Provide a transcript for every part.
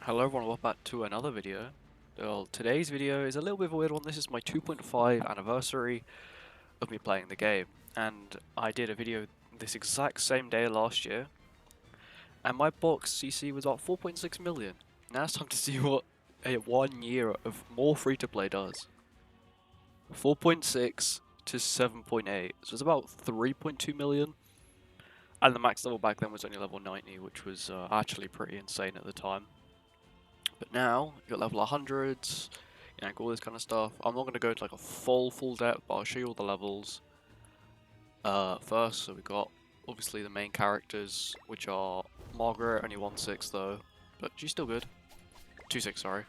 Hello everyone, welcome back to another video. Well, today's video is a little bit of a weird one. This is my 2.5 anniversary of me playing the game. And I did a video this exact same day last year. And my box CC was about 4.6 million. Now it's time to see what a 1 year of more free-to-play does. 4.6 to 7.8. So it's about 3.2 million. And the max level back then was only level 90, which was actually pretty insane at the time. But now, you got level 100s, you know, all this kind of stuff. I'm not going to go into like a full depth, but I'll show you all the levels. First, so we got, obviously, the main characters, which are Margaret, only 1/6 though, but she's still good. 2/6, sorry.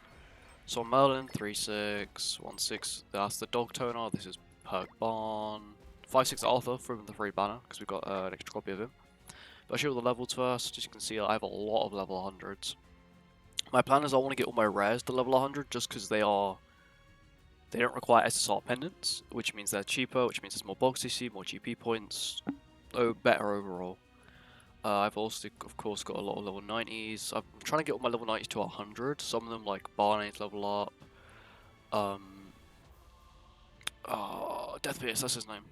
So Merlin, 3/6, 1/6, that's the dog toner, this is Perk Barn. 5/6 Arthur from the free banner, because we've got an extra copy of him. But I'll show you all the levels first. As you can see, I have a lot of level 100s. My plan is I want to get all my rares to level 100 just because they don't require SSR pendants, which means they're cheaper, which means there's more box CC, more GP points, better overall. I've also, of course, got a lot of level 90s. I'm trying to get all my level 90s to 100. Some of them, like Barney's level up. Deathbeast, that's his name.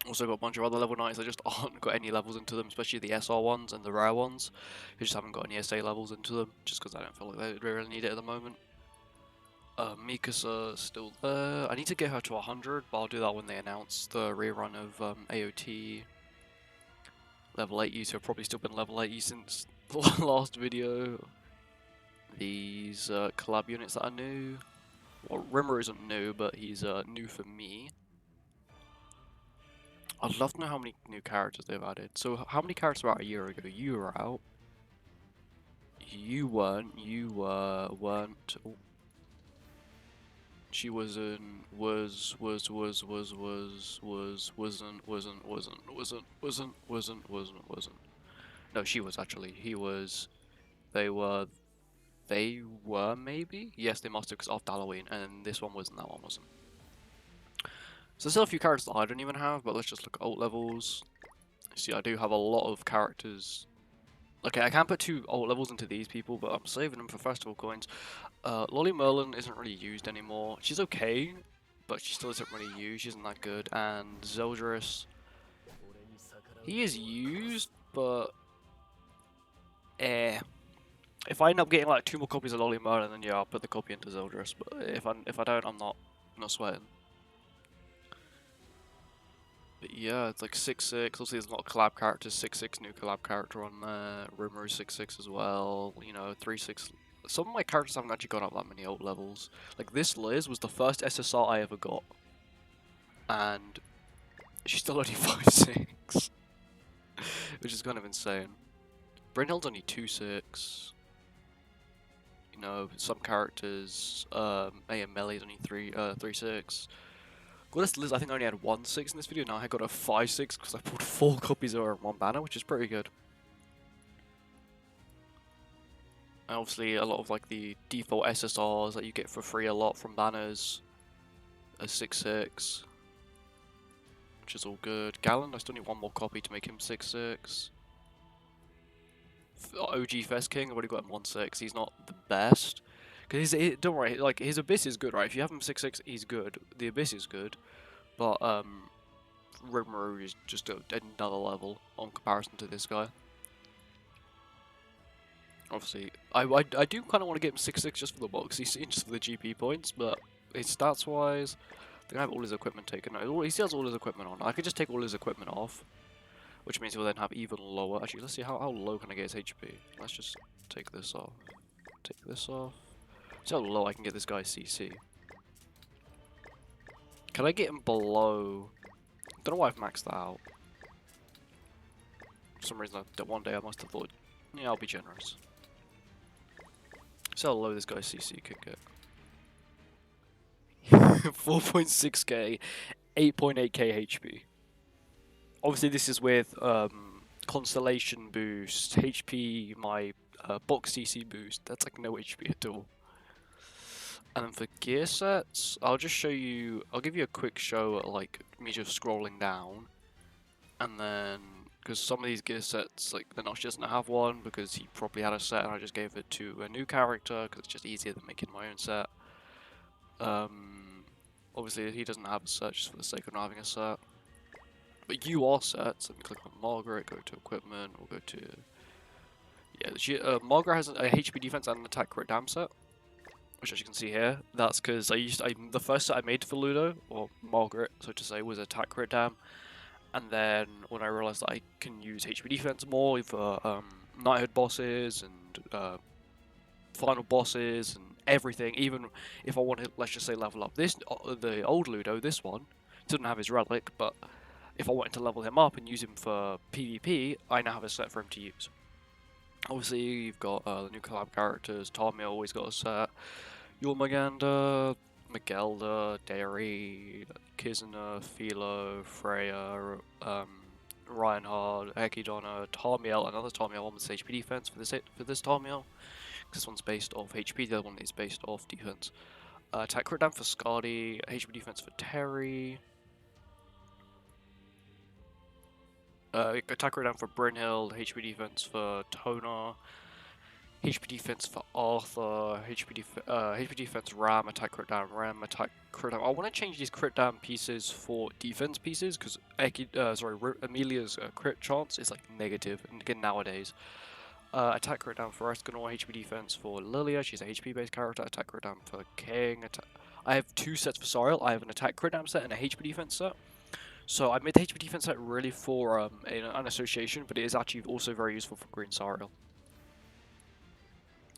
Also got a bunch of other level 90s that just aren't got any levels into them, especially the SR ones and the rare ones, who just haven't got any SA levels into them, just because I don't feel like they really need it at the moment. Mikasa still there. I need to get her to 100, but I'll do that when they announce the rerun of AOT. Level 80, so I've probably still been level 80 since the last video. These collab units that are new. Well, Rimmer isn't new, but he's new for me. I'd love to know how many new characters they've added. So, how many characters were out a year ago? You were out. You weren't. You weren't. Oh. She wasn't. Wasn't. No, she was actually. He was. They were. They were maybe. Yes, they must have, because after Halloween, and this one wasn't. That one wasn't. So there's still a few characters that I don't even have, but let's just look at alt levels. See, I do have a lot of characters. Okay, I can't put 2 alt levels into these people, but I'm saving them for festival coins. Lolly Merlin isn't really used anymore. She's okay, but she still isn't really used. She isn't that good. And Zeldris, he is used, but if I end up getting like 2 more copies of Lolly Merlin, then yeah, I'll put the copy into Zeldris. But if I don't, I'm not sweating. But yeah, it's like 6/6. Obviously, there's a lot of collab characters. 6/6 new collab character on there. Rumor is 6/6 as well. You know, 3/6. Some of my characters haven't actually gone up that many old levels. Like this Liz was the first SSR I ever got, and she's still only 5/6, which is kind of insane. Brynhild's only 2/6. You know, some characters. A.M. Melly's only 3/6. Well, this Liz I think I only had 1/6 in this video. Now I got a 5/6 because I pulled 4 copies of her in one banner, which is pretty good. And obviously, a lot of like the default SSRs that you get for free a lot from banners are 6/6, which is all good. Gallant, I still need 1 more copy to make him 6/6. OG Fest King, I've already got him 1/6. He's not the best. Because don't worry, like his Abyss is good, right? If you have him 6/6, he's good. The Abyss is good. But Rimuru is just another level on comparison to this guy. Obviously, I do kind of want to get him 6/6 just for the box. He's just for the GP points, but his stats wise, I think I have all his equipment taken. No, he still has all his equipment on. I could just take all his equipment off, which means he'll then have even lower. Actually, let's see how low can I get his HP. Let's just take this off. Take this off. See how low I can get this guy's CC. Can I get him below? Don't know why I've maxed that out. For some reason, one day I must have thought, yeah, I'll be generous. See how low this guy's CC could get. 4.6k, 8.8k HP. Obviously, this is with Constellation boost, HP, my box CC boost. That's like no HP at all. And then for gear sets, I'll just show you, I'll give you a quick show at like me just scrolling down, and then because some of these gear sets, like Nanosh doesn't have one because he probably had a set and I just gave it to a new character because it's just easier than making my own set. Obviously he doesn't have a set just for the sake of not having a set. But you are sets, let me click on Margaret, go to equipment, we'll go to... Yeah, Margaret has a HP defense and an attack crit dam set, which as you can see here, that's because the first set I made for Ludo, or Margaret, so to say, was attack crit dam. And then when I realised that I can use HP defense more for knighthood bosses and final bosses and everything, even if I want to, let's just say, level up this, the old Ludo, this one, didn't have his relic, but if I wanted to level him up and use him for PvP, I now have a set for him to use. Obviously, you've got the new collab characters. Tommy always got a set. Jormungandr, Magelda, Derry, Kizuna, Philo, Freya, Reinhard, Ekidonna, Tarmiel, another Tarmiel one with HP defense for this Tarmiel. This one's based off HP, the other one is based off defense. Attack crit down for Skadi, HP defense for Terry. Attack crit down for Brynhild, HP defense for Tonar. HP defense for Arthur, HP defense Ram, attack crit down Ram, attack crit down. I want to change these crit down pieces for defense pieces because Amelia's crit chance is like negative, and again nowadays. Attack crit down for Escanor, HP defense for Lilia, she's a HP based character. Attack crit down for King. I have two sets for Sariel. I have an attack crit down set and a HP defense set. So I made the HP defense set really for an association, but it is actually also very useful for Green Sariel.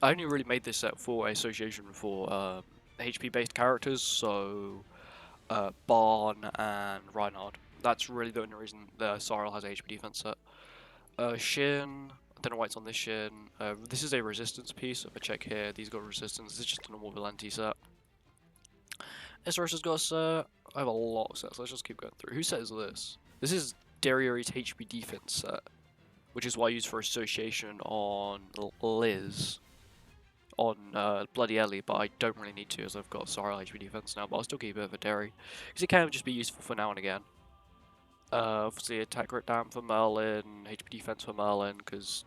I only really made this set for association for HP based characters, so Barn and Reinhard. That's really the only reason the Sariel has a HP defense set. Shin, I don't know why it's on this Shin. This is a resistance piece. If I check here, these got resistance. This is just a normal Valenti set. Esteros got a set. I have a lot of sets. Let's just keep going through. Whose set is this? This is Dariori's HP defense set, which is what I use for association on Liz. On Bloody Ellie, but I don't really need to as I've got Sariel HP defense now, but I'll still keep it for Derry because it can just be useful for now and again. Obviously attack crit down for Merlin, HP defense for Merlin because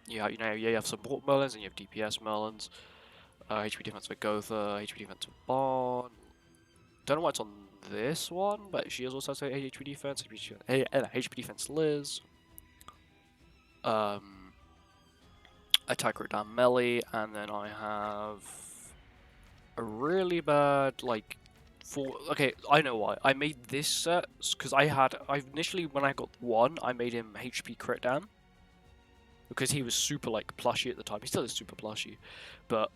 you have support Merlins and you have DPS Merlins. HP defense for Gotha, HP defense for Barn. Don't know why it's on this one, but she also has a HP defense. HP defense Liz. Attack crit down melee, and then I have a really bad okay, I know why. I made this set because I initially when I got one, I made him HP crit down because he was super plushy at the time. He still is super plushy, but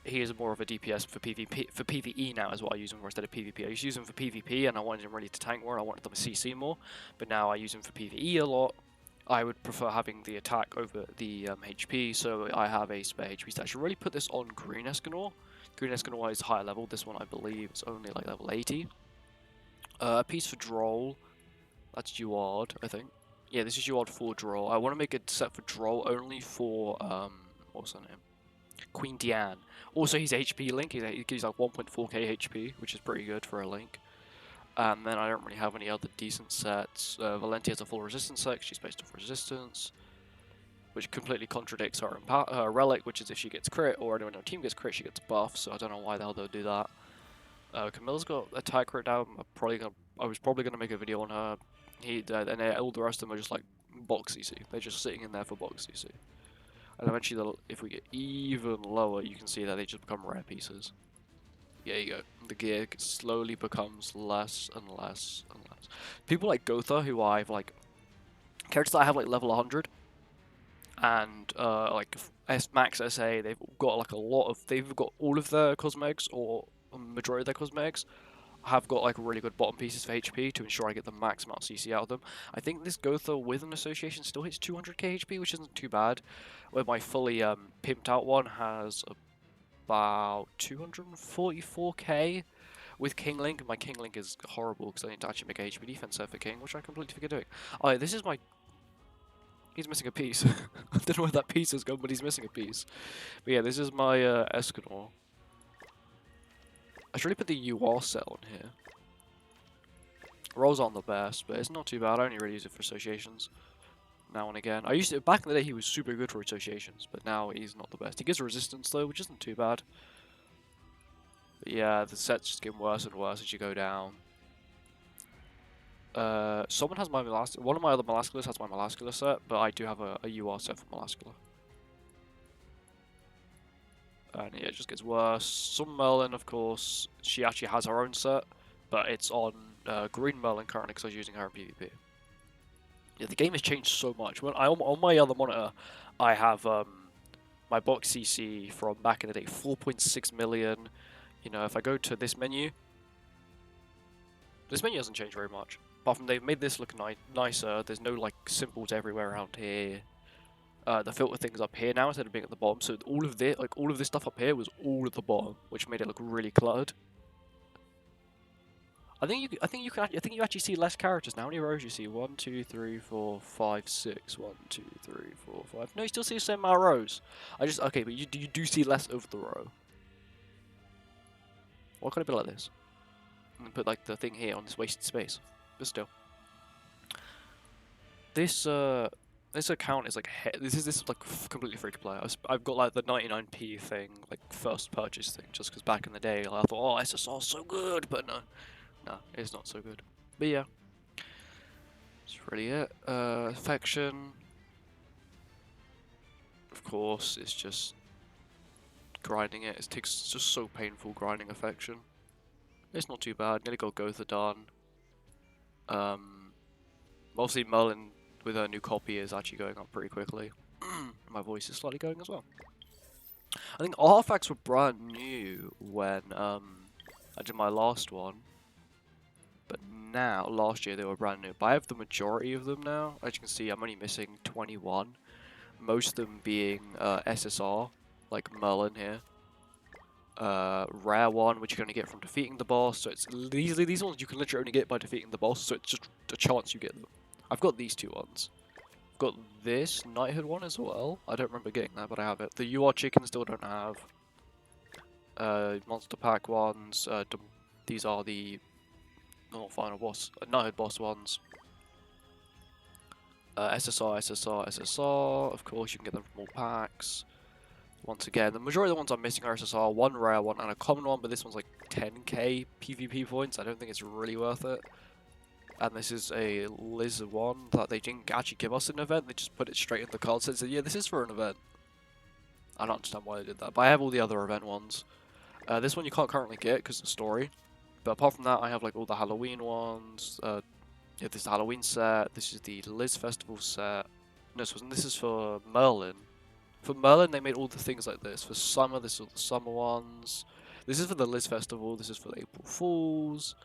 he is more of a DPS for PvE now is what I use him for instead of PvP. I used to use him for PvP and I wanted him really to tank more and I wanted them to CC more, but now I use him for PvE a lot. I would prefer having the attack over the HP, so I have a spare HP stat. I should really put this on Green Escanor. Green Escanor is higher level. This one I believe is only like level 80. A piece for Droll. That's Duard, I think. Yeah, this is Duard for Droll. I want to make a set for Droll only for what's her name? Queen Diane. Also, he's HP Link. He's like 1.4k HP, which is pretty good for a Link. And then I don't really have any other decent sets. Valenti has a full resistance set, she's based off resistance, which completely contradicts her relic, which is if she gets crit or anyone on her team gets crit, she gets buff. So I don't know why the hell they'll do that. Camilla's got attack crit down. I was probably gonna make a video on her. And all the rest of them are just like box CC. They're just sitting in there for box CC. And eventually, if we get even lower, you can see that they just become rare pieces. There you go. The gear slowly becomes less and less and less. People like Gotha, who I've characters that I have level 100, and Max SA, they've got they've got all of their cosmetics or a majority of their cosmetics. Have got really good bottom pieces for HP to ensure I get the max amount of CC out of them. I think this Gotha with an association still hits 200k HP, which isn't too bad. Where my fully pimped out one has about 244k with King Link. My King Link is horrible because I need to actually make a HP defense set for King, which I completely forget doing. Oh, this is my... He's missing a piece. I don't know where that piece is going, but he's missing a piece. But yeah, this is my Escanor. I should really put the UR set on here. Rolls aren't the best, but it's not too bad. I only really use it for associations. now and again. Back in the day he was super good for associations, but now he's not the best. He gives resistance though, which isn't too bad. But yeah, the set's just getting worse and worse as you go down. Someone has my one of my other Melasculus has my Melascula set, but I do have a UR set for Melascula. And yeah, it just gets worse. Some Merlin, of course, she actually has her own set, but it's on Green Merlin currently because I was using her in PvP. Yeah, the game has changed so much. On my other monitor, I have my box CC from back in the day, 4.6 million. You know, if I go to this menu hasn't changed very much. Apart from they've made this look nicer. There's no like symbols everywhere around here. The filter thing's up here now instead of being at the bottom. So all of this stuff up here was all at the bottom, which made it look really cluttered. I think you actually see less characters now. How many rows you see? 1, 2, 3, 4, 5, 6. 1, 2, 3, 4, 5. No, you still see the same amount of rows. Okay, but you do see less of the row. Why can't it be like this? And put like the thing here on this wasted space. But still, this account is like this is like completely free to play. I've got like the 99p thing, like first purchase thing, just because back in the day I thought, oh, SSR's so good, but no, it's not so good. But yeah, that's really it. Affection, of course, it's just grinding it. It's just so painful grinding affection. It's not too bad. Nearly got Gotha done. Obviously Merlin with her new copy is actually going up pretty quickly. My voice is slightly going as well. I think artifacts were brand new when I did my last one, but now last year they were brand new. But I have the majority of them now. As you can see, I'm only missing 21. Most of them being SSR, like Merlin here. Rare one, which you're going to get from defeating the boss. So it's these ones you can literally only get by defeating the boss. So it's just a chance you get them. I've got these two ones. I've got this knighthood one as well. I don't remember getting that, but I have it. The UR chicken still don't have. Monster pack ones. These are the final boss, knighthood boss ones. SSR, SSR, SSR. Of course, you can get them from all packs. Once again, the majority of the ones I'm missing are SSR, one rare one and a common one, but this one's like 10k PvP points. I don't think it's really worth it. And this is a Liz one that they didn't actually give us an event, they just put it straight in the card and said, yeah, this is for an event. I don't understand why they did that, but I have all the other event ones. This one you can't currently get because of the story. But apart from that, I have like all the Halloween ones. Yeah, this is the Halloween set, this is the Liz Festival set. No, this is for Merlin. For Merlin, they made all the things like this. For summer, this is all the summer ones. This is for the Liz Festival. This is for the April Fools,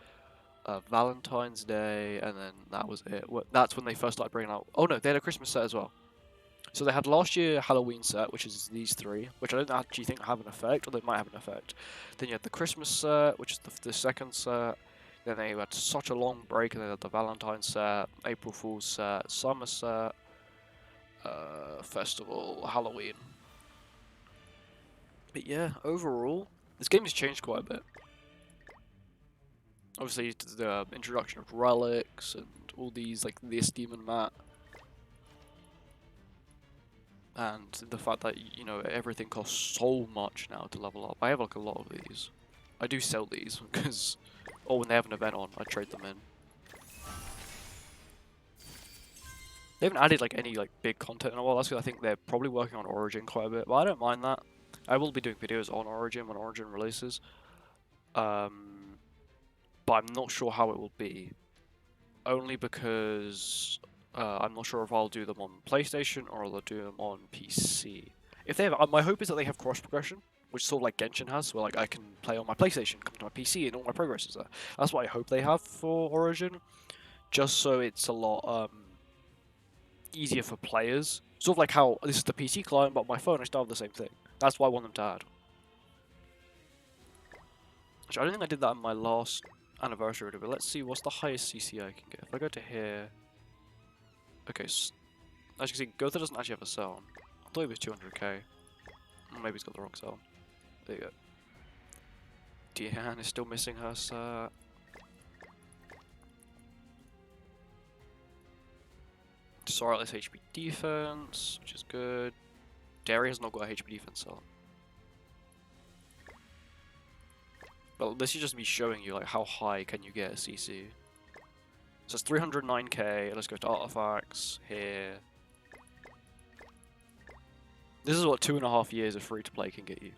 Valentine's Day, and then that was it. That's when they first started bringing out. Oh no, they had a Christmas set as well. So they had last year Halloween set, which is these three, which I don't actually think have an effect, or they might have an effect. Then you had the Christmas set, which is the second set. Then they had such a long break, and they had the Valentine's set, April Fool's set, summer set. Festival, Halloween. But yeah, overall, this game has changed quite a bit. Obviously, the introduction of relics and all these, like this demon mat. And the fact that, you know, everything costs so much now to level up. I have like a lot of these. I do sell these because, or when they have an event on, I trade them in. They haven't added like any like big content in a while. That's because I think they're probably working on Origin quite a bit. But I don't mind that. I will be doing videos on Origin when Origin releases. But I'm not sure how it will be. Only because I'm not sure if I'll do them on PlayStation or I'll do them on PC. If they have, my hope is that they have cross progression, which sort of like Genshin has, where like I can play on my PlayStation, come to my PC, and all my progress is there. That's what I hope they have for Origin, just so it's a lot easier for players. Sort of like how this is the PC client, but my phone I still have the same thing. That's why I want them to add. Actually, I don't think I did that on my last anniversary video, but let's see what's the highest CC I can get. If I go to here, okay, as you can see, Gotha doesn't actually have a cell. I thought it was 200k. Maybe he's got the wrong cell. There you go. Diane is still missing her set. Sorreless HP defense, which is good. Dairy has not got a HP defense on. But this is just me showing you like how high can you get a CC. So it's 309k. Let's go to artifacts here. This is what 2.5 years of free to play can get you.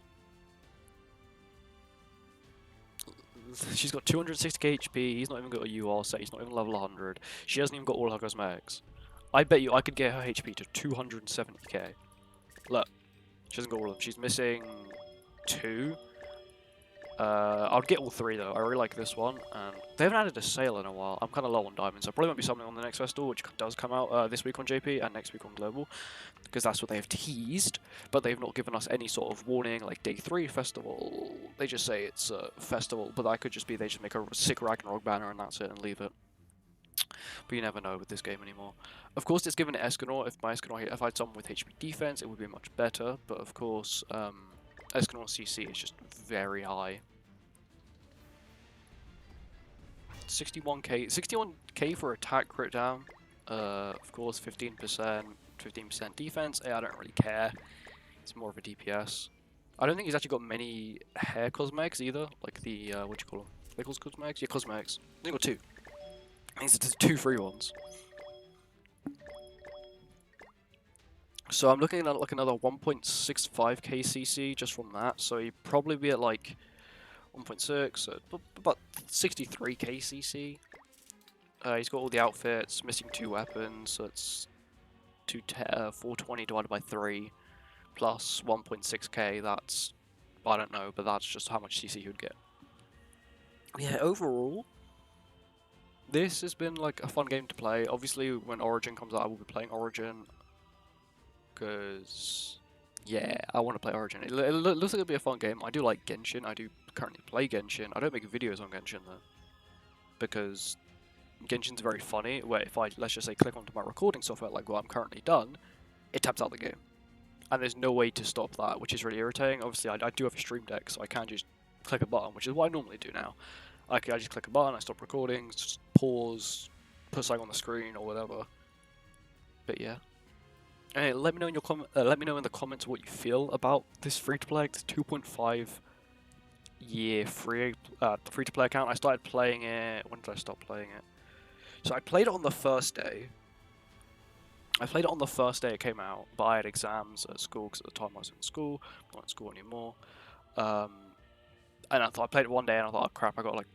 She's got 260k HP. He's not even got a UR set. He's not even level 100. She hasn't even got all her cosmetics. I bet you I could get her HP to 270k. Look, she hasn't got all of them. She's missing 2. I'll get all 3 though. I really like this one, and they haven't added a sale in a while. I'm kind of low on diamonds, so probably won't be something on the next festival, which does come out this week on JP and next week on Global, because that's what they have teased. But they've not given us any sort of warning, like day 3 festival. They just say it's a festival, but that could just be they just make a sick Ragnarok banner and that's it and leave it. But you never know with this game anymore. Of course, it's given Escanor. If I had someone with HP defense, it would be much better. But of course, Escanor CC is just very high. 61k for attack crit down. Of course, 15% defense. I don't really care. It's more of a DPS. I don't think he's actually got many hair cosmetics either. Like the what do you call them? They call cosmetics? Yeah, cosmetics. I think got 2. These are 2 free ones. So I'm looking at like another 1.65k CC just from that. So he'd probably be at like 1.6, so about 63k CC. He's got all the outfits, missing 2 weapons, so it's 420 divided by 3 plus 1.6k. That's, I don't know, but that's just how much CC he would get. Yeah, overall, this has been like a fun game to play. Obviously, when Origin comes out, I will be playing Origin. Because, yeah, I want to play Origin. It looks like it'll be a fun game. I do like Genshin. I do currently play Genshin. I don't make videos on Genshin, though. Because Genshin's very funny, where if I, let's just say, click onto my recording software, like what I'm currently done, it taps out the game. And there's no way to stop that, which is really irritating. Obviously, I do have a stream deck, so I can just click a button, which is what I normally do now. I just click a button, I stop recording, just pause, put something on the screen or whatever. But yeah. Anyway, let me know in your let me know in the comments what you feel about this free-to-play. It's 2.5 year free-to-play account. I started playing it. When did I stop playing it? So I played it on the first day. It came out, but I had exams at school because at the time I was in school. I'm not in school anymore. And I played it one day and I thought, oh crap, I got like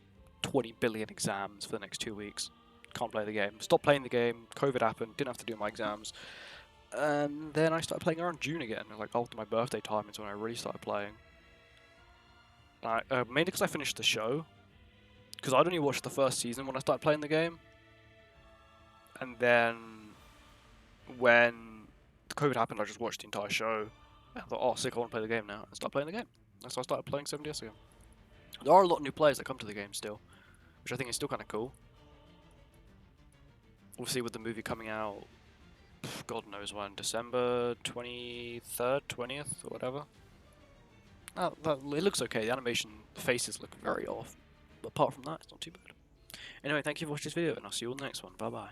20 billion exams for the next 2 weeks. Can't play the game. Stopped playing the game. COVID happened. Didn't have to do my exams. And then I started playing around June again. Like after my birthday time is when I really started playing. Mainly because I finished the show. Because I'd only watched the first season when I started playing the game. And then when COVID happened, I just watched the entire show. And I thought, oh sick, I want to play the game now. And start playing the game. That's why I started playing 7DS again. There are a lot of new players that come to the game still. Which I think is still kind of cool. Obviously with the movie coming out, God knows when, December 23rd, 20th, or whatever. It looks okay. The animation, the faces look very off. But apart from that, it's not too bad. Anyway, thank you for watching this video, and I'll see you all in the next one. Bye bye.